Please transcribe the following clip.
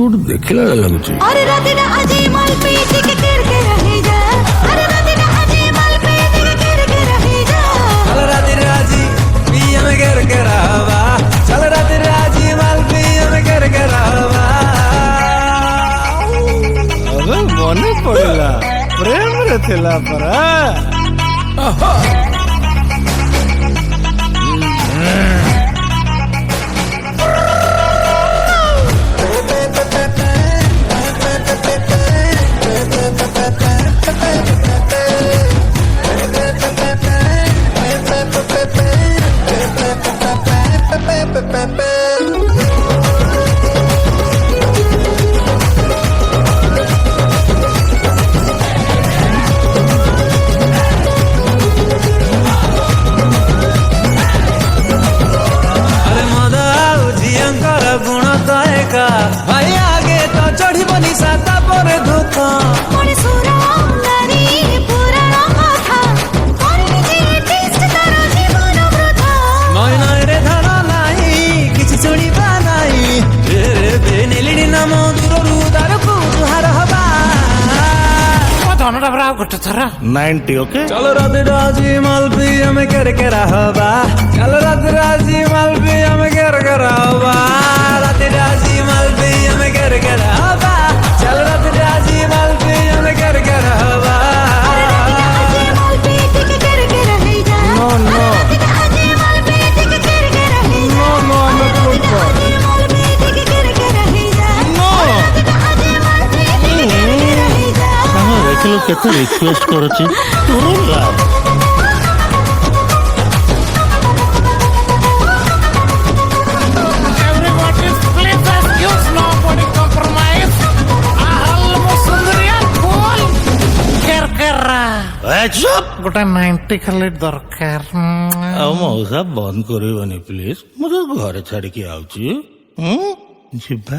କୋଉଠି ଦେଖିଲା ଲାଗୁଛି। ମନେ ପଡିଲା ପ୍ରେମରେ ଥିଲା ପରା। ଭାଇ ଆଗେ ତ ଚଢିବନି ସାତା ପରେ ଧୋକା ନୟନରେ ଧାନ ନାହିଁ କିଛି ଶୁଣିବା ନାହିଁ ନେଲିଣି ନାମ ଦୂରରୁ ଦାରକୁ ଜୁହାର ହବା ଧନଟା ପୁରା ଆଉ ଗୋଟେ ଥର 90 ଓକେ। चलो रात राजी माल भी हमें कर हवा चलो रात राजी माल भी हमें कर हवा रात राजी माल भी हमें कर हवा चलो रात राजी माल भी हमें कर हवा नो नो नो नो ଆମେ କୋଟ नो ଆମେ ଦେଖିଲୁ କେତେ ରିକ୍ୱେଷ୍ଟ କରୁଛି ତୋର ଗୋଟେ 90 ଖାଲି ଦରକାର। ଆଉ ମଉସା ବନ୍ଦ କରିବନି ପ୍ଲିଜ, ମୁଁ ତ ଘରେ ଛାଡିକି ଆଉଛି ଯିବା।